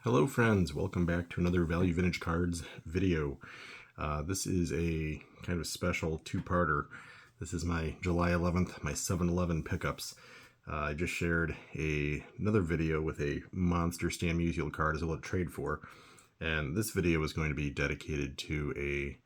Hello friends, welcome back to another Value Vintage Cards video. This is a kind of special two-parter. This is my July 11th, my 7-Eleven pickups. I just shared another video with a monster Stan Musial card as well to trade for. And this video is going to be dedicated to a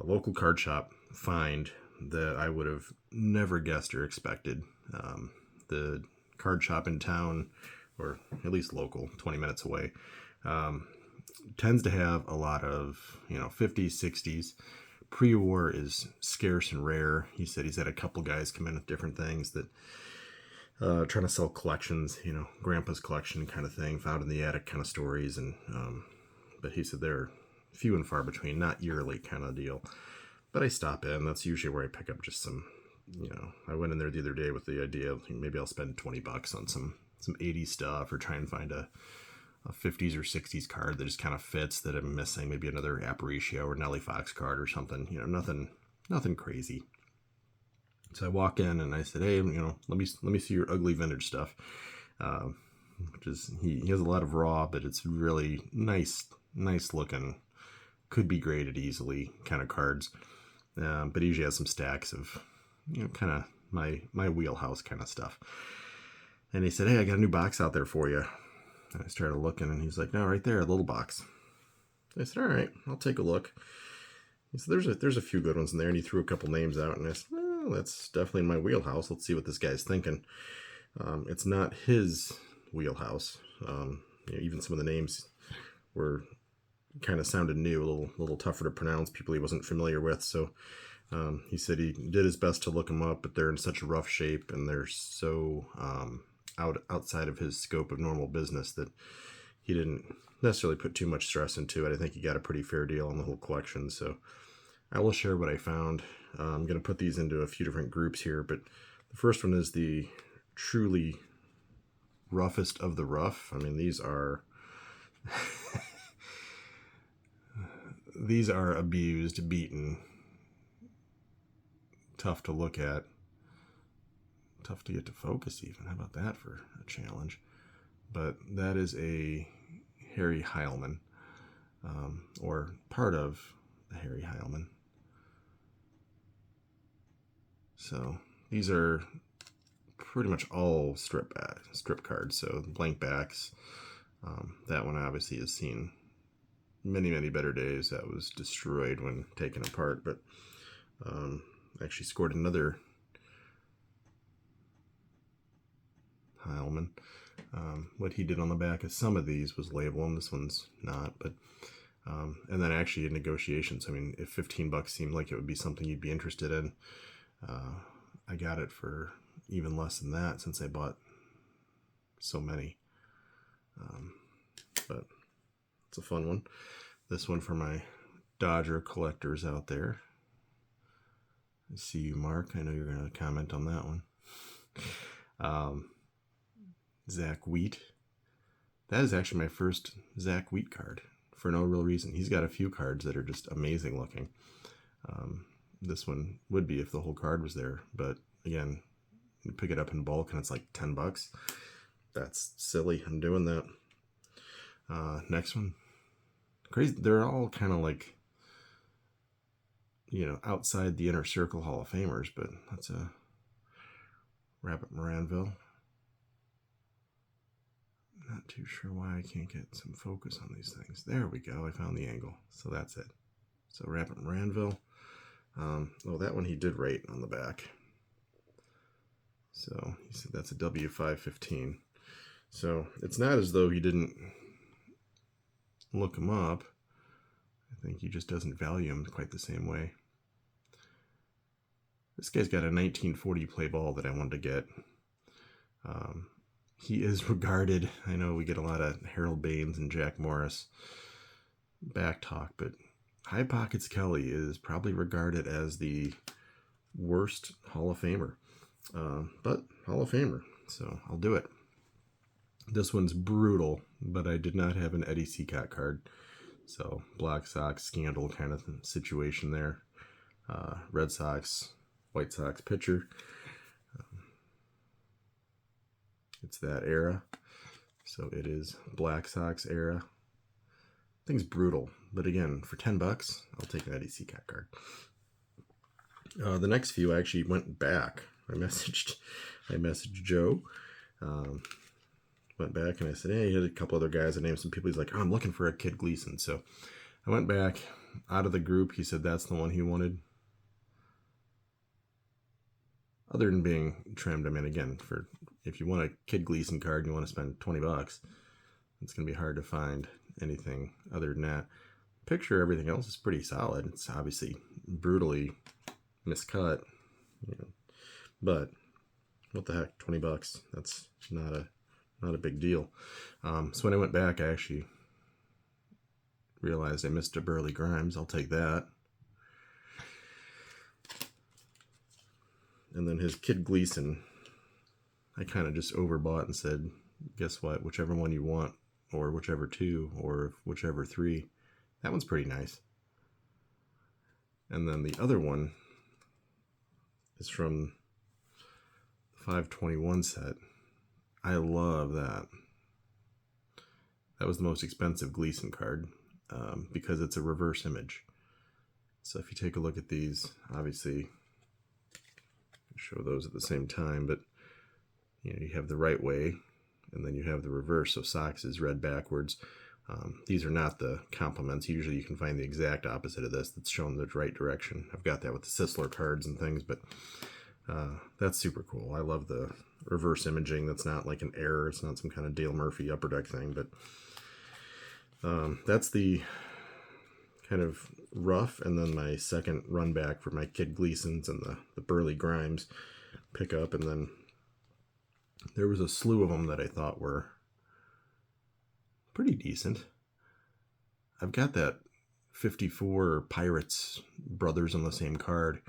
local card shop find that I would have never guessed or expected. The card shop in town, or at least local, 20 minutes away, tends to have a lot of, 50s, 60s. Pre-war is scarce and rare. He said he's had a couple guys come in with different things that trying to sell collections, grandpa's collection kind of thing, found in the attic kind of stories. And but he said they're few and far between, not yearly kind of deal. But I stop in. That's usually where I pick up just some, I went in there the other day with the idea of maybe I'll spend $20 on some 80s stuff, or try and find a 50s or 60s card that just kind of fits that I'm missing. Maybe another Aparicio or Nellie Fox card or something. Nothing crazy. So I walk in and I said, hey, let me see your ugly vintage stuff. Which is he has a lot of raw, but it's really nice looking. Could be graded easily kind of cards. But he usually has some stacks of kind of my wheelhouse kind of stuff. And he said, hey, I got a new box out there for you. And I started looking, and he's like, no, right there, a little box. I said, all right, I'll take a look. He said, there's a few good ones in there, and he threw a couple names out, and I said, well, that's definitely in my wheelhouse. Let's see what this guy's thinking. It's not his wheelhouse. Even some of the names were kind of sounded new, a little tougher to pronounce, people he wasn't familiar with. So he said he did his best to look them up, but they're in such rough shape, and they're so outside of his scope of normal business that he didn't necessarily put too much stress into it. I think he got a pretty fair deal on the whole collection. So I will share what I found. I'm going to put these into a few different groups here, but the first one is the truly roughest of the rough. I mean, these are these are abused, beaten, tough to look at, tough to get to focus even. How about that for a challenge? But that is a Harry Heilman, or part of the Harry Heilman. So these are pretty much all strip cards, so blank backs. That one obviously has seen many better days. That was destroyed when taken apart, but actually scored another Heilman. What he did on the back of some of these was label them. This one's not, but and then actually in negotiations, I mean, if $15 seemed like it would be something you'd be interested in, I got it for even less than that since I bought so many. But it's a fun one. This one for my Dodger collectors out there. I see you, Mark. I know you're going to comment on that one. Zach Wheat. That is actually my first Zach Wheat card for no real reason. He's got a few cards that are just amazing looking. This one would be if the whole card was there, but again, you pick it up in bulk and it's like $10. That's silly. I'm doing that. Next one. Crazy. They're all kind of like, outside the inner circle Hall of Famers, but that's a Rabbit Moranville. Not too sure why I can't get some focus on these things. There we go. I found the angle. So that's it. So Rabbit Moranville. Oh, that one he did rate on the back. So he said that's a W515. So it's not as though he didn't look him up. I think he just doesn't value him quite the same way. This guy's got a 1940 play ball that I wanted to get. He is regarded, I know we get a lot of Harold Baines and Jack Morris back talk, but High Pockets Kelly is probably regarded as the worst Hall of Famer. But Hall of Famer, so I'll do it. This one's brutal, but I did not have an Eddie Seacott card. So Black Sox scandal kind of situation there. Red Sox, White Sox pitcher. It's that era. So it is Black Sox era. Thing's brutal, but again, for 10 bucks, I'll take an Eddie Seacat card. The next few I actually went back. I messaged Joe. Went back and I said, hey, he had a couple other guys. I named some people. He's like, oh, I'm looking for a Kid Gleason. So I went back out of the group. He said that's the one he wanted. Other than being trimmed, I mean, again, for if you want a Kid Gleason card and you want to spend 20 bucks, it's going to be hard to find anything other than that. Picture, everything else is pretty solid. It's obviously brutally miscut, you know, but what the heck, 20 bucks, that's not a big deal. So when I went back, I actually realized I missed a Burley Grimes. I'll take that. And then his Kid Gleason, I kind of just overbought and said, guess what, whichever one you want, or whichever two, or whichever three. That one's pretty nice. And then the other one is from the 521 set. I love that. That was the most expensive Gleason card because it's a reverse image. So if you take a look at these, obviously, show those at the same time, but you know, you have the right way and then you have the reverse. So Sox is read backwards. These are not the complements. Usually you can find the exact opposite of this that's shown the right direction. I've got that with the Sisler cards and things, but that's super cool. I love the reverse imaging. That's not like an error. It's not some kind of Dale Murphy upper deck thing, but that's the kind of rough. And then my second run back for my Kid Gleasons and the Burley Grimes pickup. And then there was a slew of them that I thought were pretty decent. I've got that 54 Pirates brothers on the same card.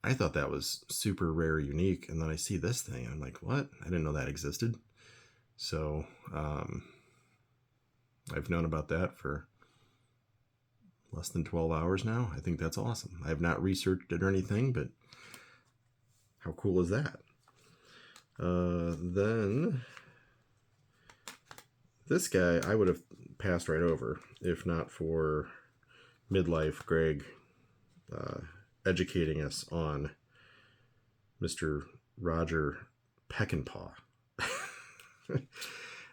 I thought that was super rare, unique, and then I see this thing, and I'm like, what? I didn't know that existed. So I've known about that for less than 12 hours now. I think that's awesome. I have not researched it or anything, but how cool is that? Then this guy I would have passed right over if not for Midlife Greg educating us on Mr. Roger Peckinpah.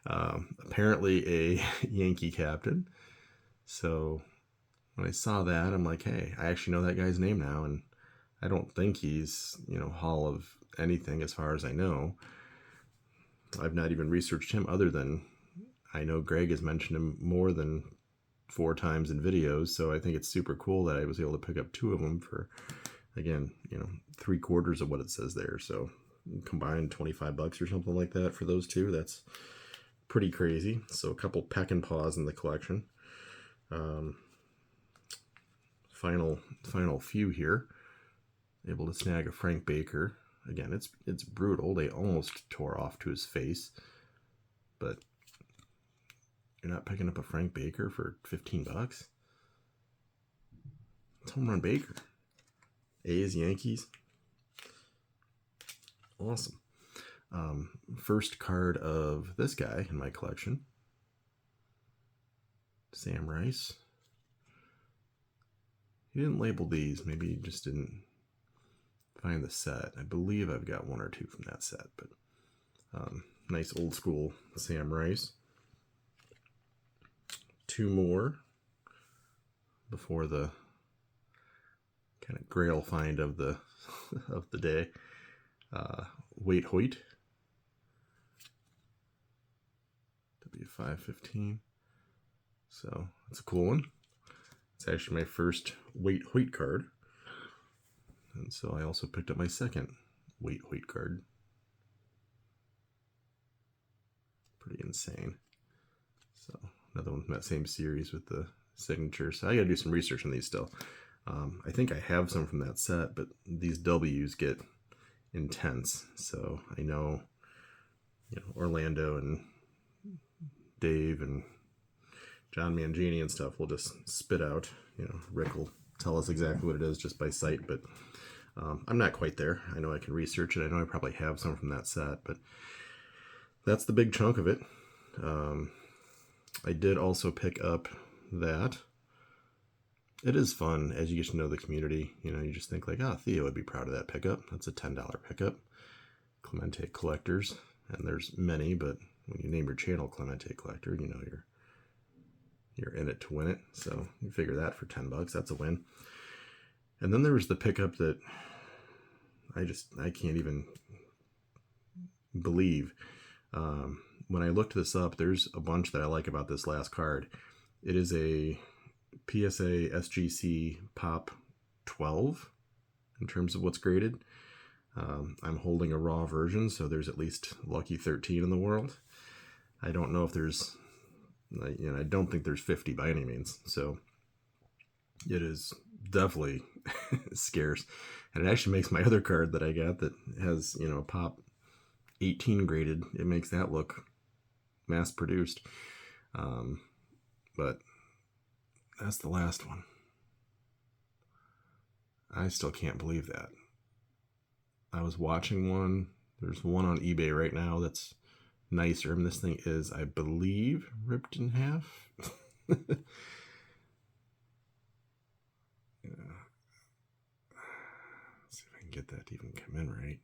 Apparently a Yankee captain. So when I saw that, I'm like, hey, I actually know that guy's name now, and I don't think he's, you know, Hall of anything as far as I know. I've not even researched him other than I know Greg has mentioned him more than 4 times in videos, so I think it's super cool that I was able to pick up 2 of them for, again, you know, 3/4 of what it says there. So combined 25 bucks or something like that for those 2. That's pretty crazy. So a couple Peckinpahs in the collection. Final few here. Able to snag a Frank Baker. Again, it's brutal. They almost tore off to his face, but you're not picking up a Frank Baker for 15 bucks. It's home run Baker. A's, Yankees. Awesome. First card of this guy in my collection. Sam Rice. He didn't label these. Maybe he just didn't find the set. I believe I've got 1 or 2 from that set, but nice old school Sam Rice. 2 more before the kind of grail find of the of the day. Wade Hoyt, W515. So that's a cool one. It's actually my first Wade Hoyt card, and so I also picked up my second Wade Hoyt card. Pretty insane. So another one from that same series with the signature. So I gotta do some research on these still. I think I have some from that set, but these W's get intense. So I know, you know, Orlando and Dave and John Mangini and stuff will just spit out. You know, Rick will tell us exactly what it is just by sight, but I'm not quite there. I know I can research it. I know I probably have some from that set, but that's the big chunk of it. I did also pick up that. It is fun as you get to know the community. You know, you just think like, oh, Theo would be proud of that pickup. That's a $10 pickup. Clemente Collectors. And there's many, but when you name your channel Clemente Collector, you know you're in it to win it. So you figure that for $10, that's a win. And then there was the pickup that I can't even believe. When I looked this up, there's a bunch that I like about this last card. It is a PSA SGC Pop 12 in terms of what's graded. I'm holding a raw version, so there's at least lucky 13 in the world. I don't know if there's, you know, I don't think there's 50 by any means. So it is definitely scarce. And it actually makes my other card that I got that has, you know, Pop 18 graded. It makes that look mass produced. But that's the last one. I still can't believe that. I was watching one. There's one on eBay right now that's nicer. And this thing is, I believe, ripped in half. Yeah. Let's see if I can get that to even come in right.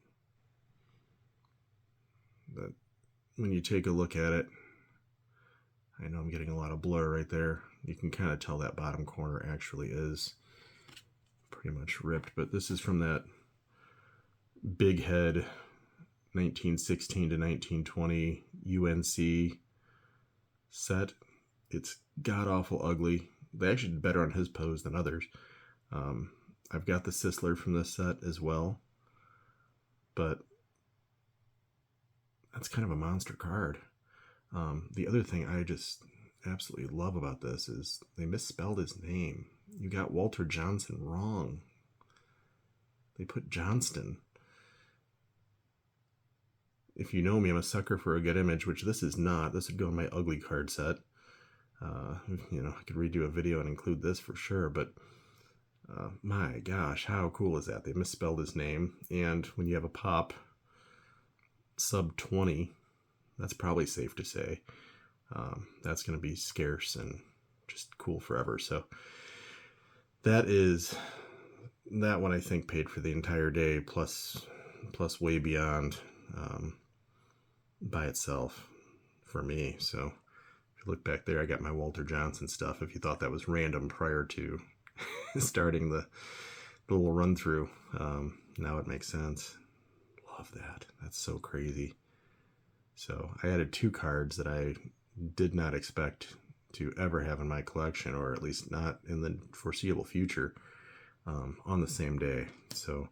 But when you take a look at it, I know I'm getting a lot of blur right there. You can kind of tell that bottom corner actually is pretty much ripped. But this is from that big head 1916 to 1920 UNC set. It's god-awful ugly. They actually did better on his pose than others. I've got the Sisler from this set as well. But that's kind of a monster card. The other thing I just absolutely love about this is they misspelled his name. You got Walter Johnson wrong. They put Johnston. If you know me, I'm a sucker for a good image, which this is not. This would go in my ugly card set. You know, I could redo a video and include this for sure, but my gosh, how cool is that? They misspelled his name, and when you have a Pop sub 20, that's probably safe to say. That's going to be scarce and just cool forever. So that one I think paid for the entire day plus way beyond by itself for me. So if you look back there, I got my Walter Johnson stuff. If you thought that was random prior to starting the little run through, now it makes sense. Love that. That's so crazy. So I added 2 cards that I did not expect to ever have in my collection, or at least not in the foreseeable future, on the same day. So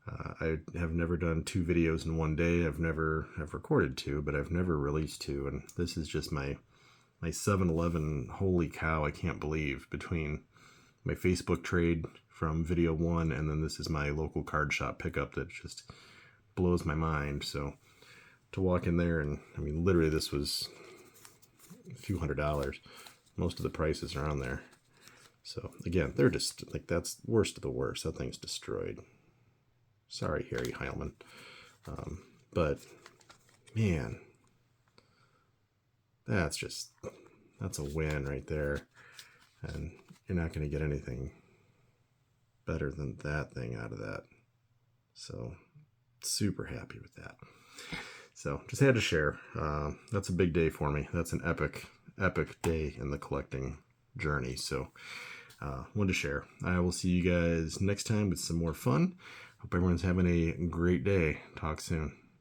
I have never done 2 videos in one day. I've recorded 2, but I've never released 2. And this is just my 7-Eleven, holy cow, I can't believe, between my Facebook trade from video 1 and then this is my local card shop pickup that just blows my mind. So to walk in there and, I mean, literally this was a few $100s. Most of the prices are on there. So again, they're just like, that's worst of the worst. That thing's destroyed. Sorry, Harry Heilman. But man, that's a win right there. And you're not going to get anything better than that thing out of that. So super happy with that. So just had to share. That's a big day for me. That's an epic day in the collecting journey. So wanted to share. I will see you guys next time with some more fun. Hope everyone's having a great day. Talk soon.